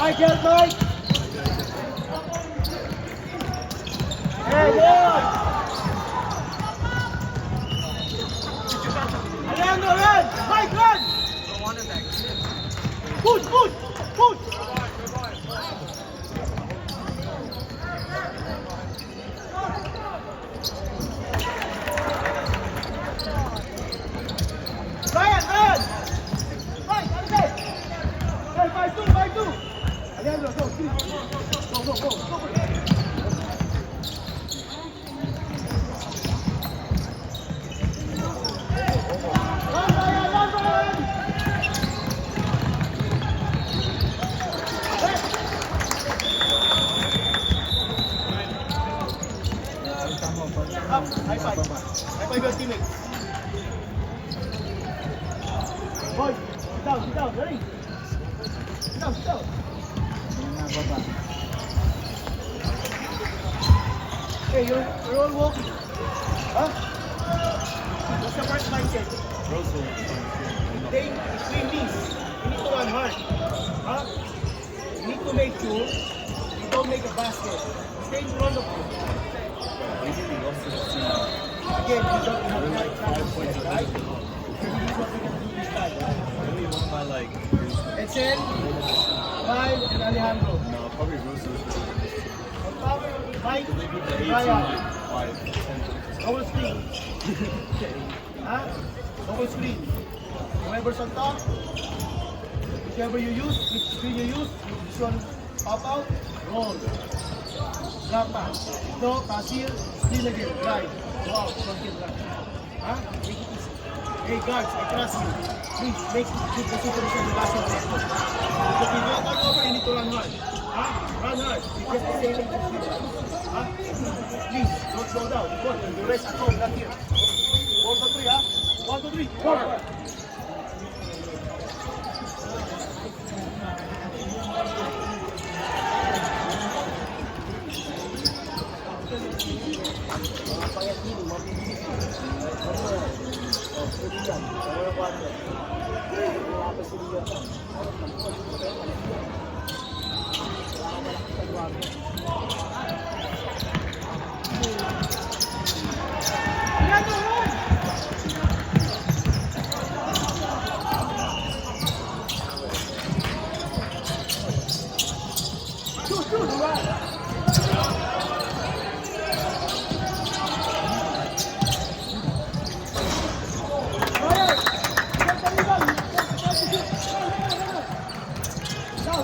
Michael, Mike! Hey, Leon! Alejandro, run! Mike, run! Push, push, push! Ryan, Ryan! Mike, okay! Hey, 5-2, 5-2! Alejandro, go, please. Go, go, go, go. Run, Ryan, run, Ryan! Hey. Up, high five. High five your teammates. Boys, sit down, ready? Sit down. Hey, you're all walking. Huh? What's the first mindset? Stay between these. You need to run hard. Huh? You need to make sure you don't make a basket. Stay in front of you. Again, you don't have right chance, right? This is what we can do this time. Edsel, Kyle, and Alejandro. No, probably Russo. Mike, Ryan. Double screen. Huh? Double screen. Whoever's on top, whichever you use, which screen you use, this one pop out, roll. Drop back. No, pass here, steal again, drive. Go out, continue drive. Huh? Make it easy. Hey guards, I trust you. Please, make good position in the last one. So if you don't turn over, you need to run hard. Huh? Run hard. You get the same position. Huh? Please, don't slow down. Good. You rest at home, not here. 1 to 3, huh? 1 to 3. Forward.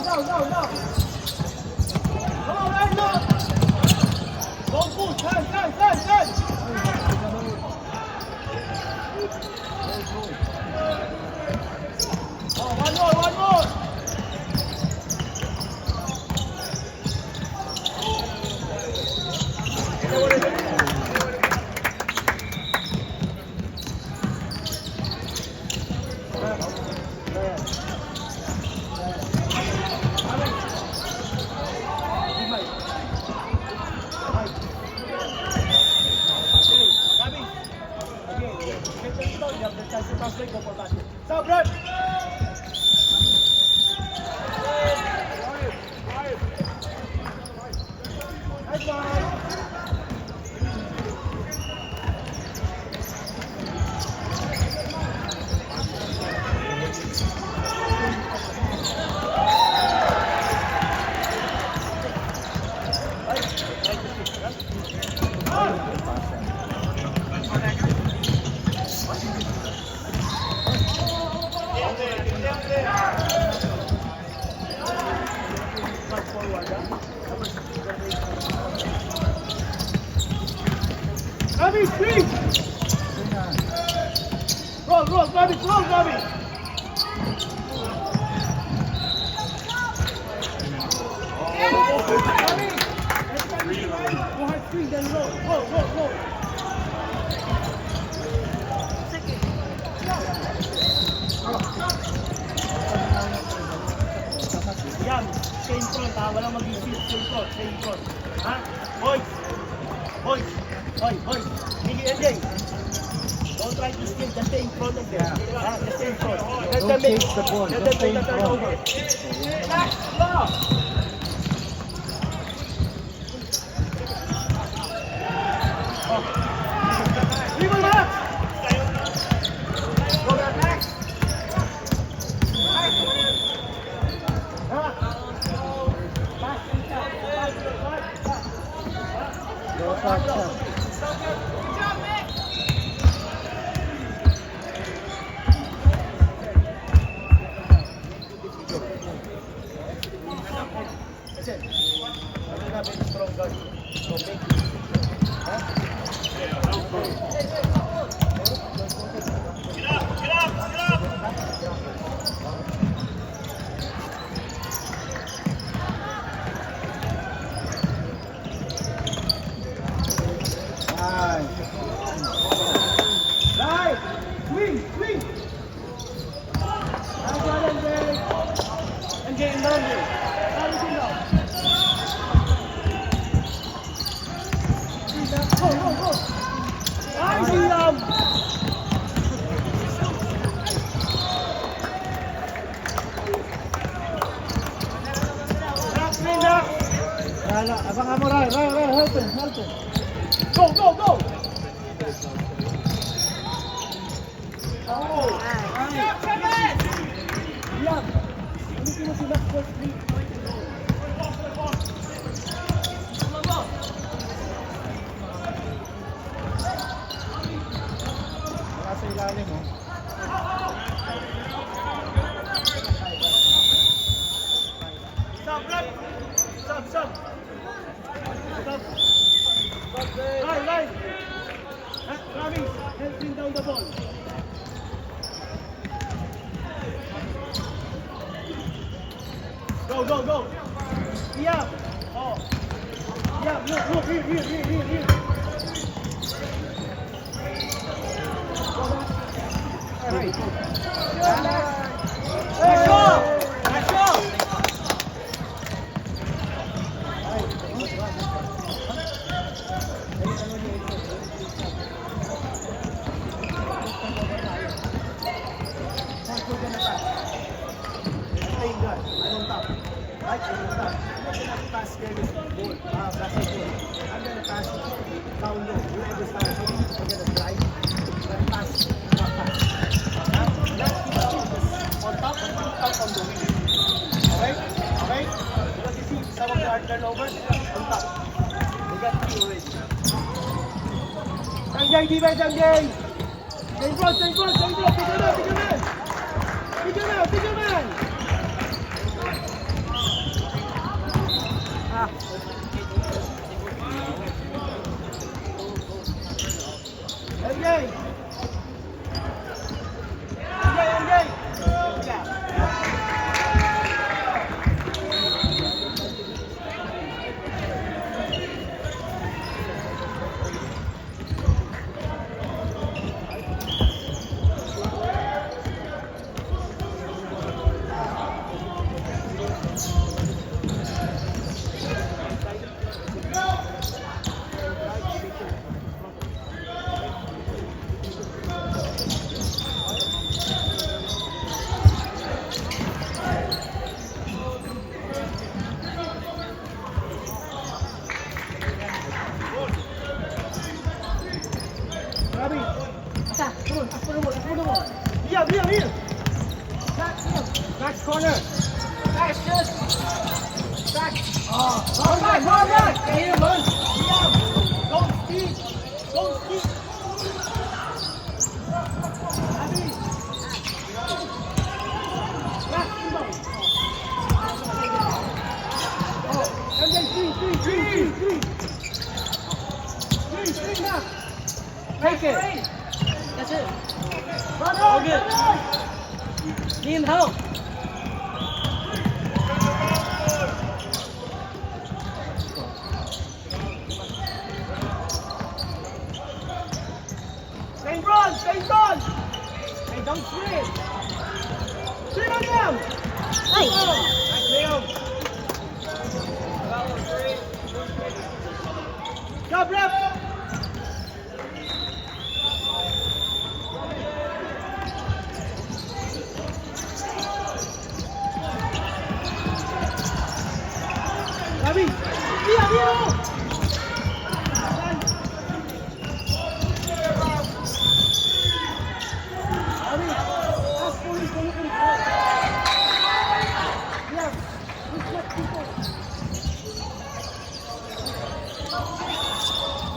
Now. Come on, right now. Don't push. Hand. Oh, one more. Stop, Brad! Nice one! Gabi, speed! Roll, Gabi! Go hard screen, then roll. Go. Yan, stay in front ha, walang mag-isip, stay in front, ha? Boys! Hoy, Miggy NJ! Don't try to steal, just stay in front of them, ha? Just stay in front. Don't chase the ball, Let just them stay make in the front. turnover. Relax, slow! Dribble, Max! Go back, Max! Go fast. Listen, I'm not very strong guy. So make it. Right! Swing! Nice one, MJ in boundary. Go! Nice, Liam! Abangan mo, Ray, help him. Go! Oh! Liam! Ulitin mo sila, first three. Nasa ilalim, oh. Stop, Brad! Stop! Right! Travis, help bring down the ball. Go! Yeah! Oh! Yeah, look, here! Alright. Let's go! Right, I'm not gonna pass careless ball, basketball. I'm gonna pass it down low. Whoever starts it, I'm gonna drive. Then pass, not pass. Not on top on the wing. Okay? Because you see some of the hard turnovers on top. They got 3 already. MJ, defense, MJ! Stay in front! Bigger man! corner. Back, shoot. Back. Hold back, hold back. Here, man. Liam. Don't speak. Don't speak. Abi. Back, inbound. Oh, and then three. Three now. Take it. That's it. Run All on, good. run on. Liam, help. Stay run. Hey, don't swim. Swim on them. Nice. Nice, Liam. Job, rep. Gabi. Liam.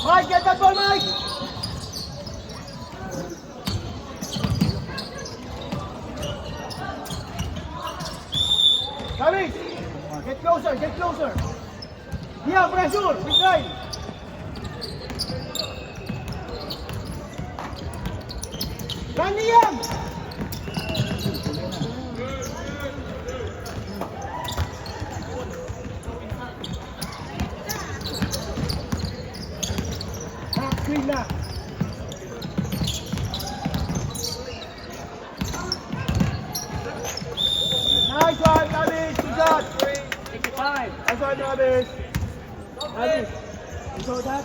Mike, get that ball, Mike! Coming! Get closer! Yeah, pressure! Big line! Run, Liam! Screen na! Nice one, Abis! Good shot! Take your time. Nice one, Abis! Abis! You saw that?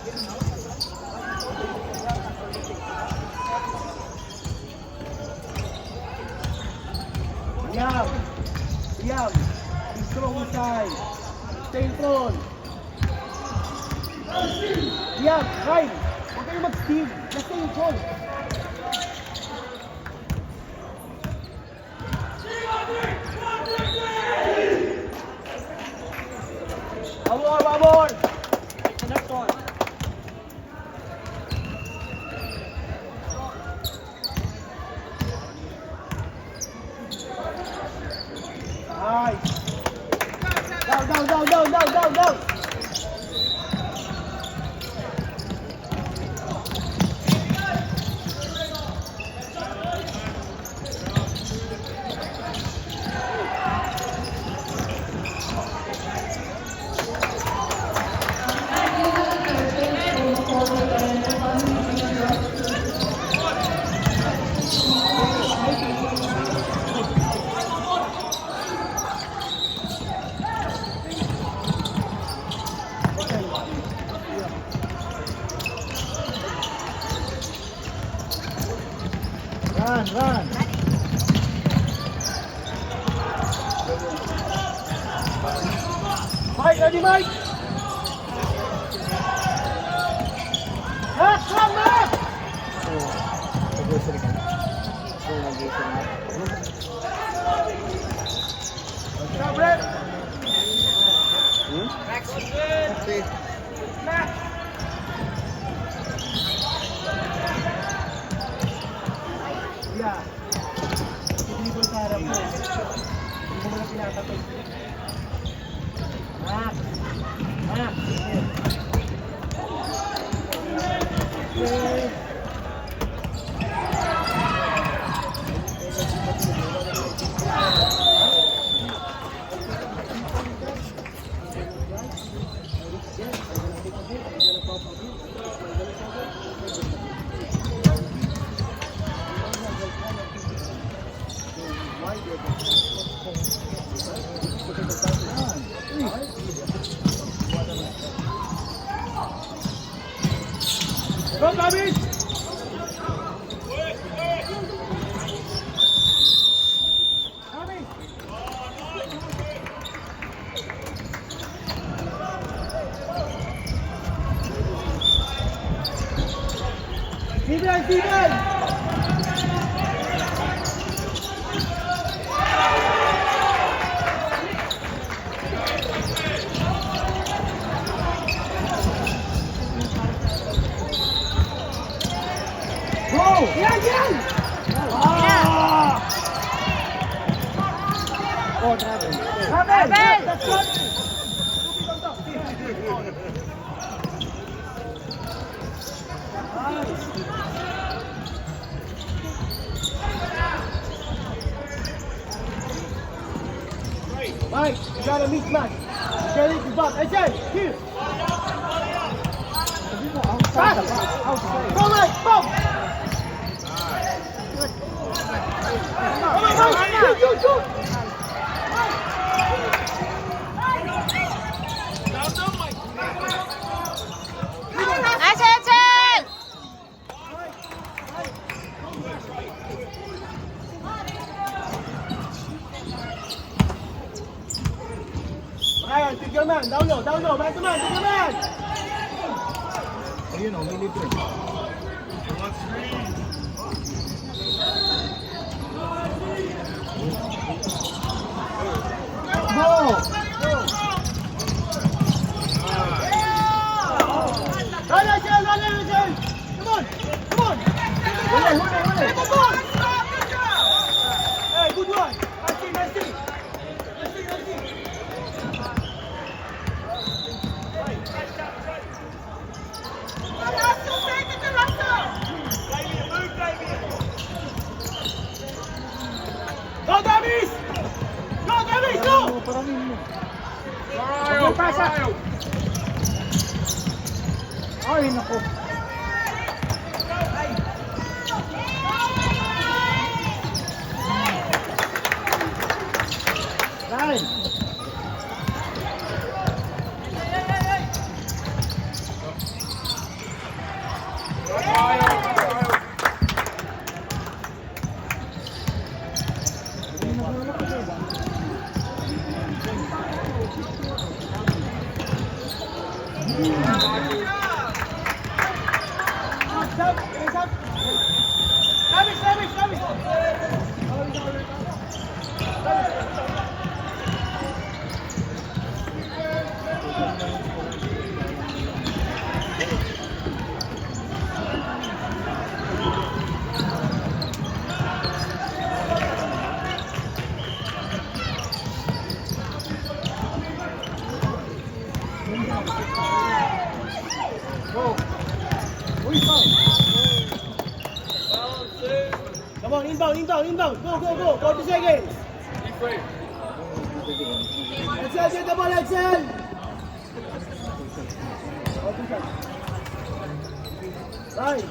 Liam! Be strong inside! Stay in front! Liam! Ryan! Huwag kayo mag-steal! Just stay in front! Babor! Take the next one. Nice! Down! Run! Mike, ready, Mike? Max! Stop, Brett! Max, good! Max! Yeah. Hindi ko sa harap mo. Hindi mo na pinatapos. Max! Okay. Go, David! Steven! Abel! Abel! That's one. Mike, you got a mismatch. Jerry, you back. AJ, here. Sabi mo, outside the box. Outside. Go, Mike, go. Come on, Mike, shoot. Nice, Hudson! Ryan, pick your man. Down low, man to man, pick your man. Ayun o, military. Go! Run, Rachel. Come on. Huli. Come on. Hey, good one. Mercy. Go, Davis! Go! Paramin mo. Pasa! Ay, naku. Ryan! Come on, inbound. Go. 40 seconds. Excel, get the ball, Excel. Right.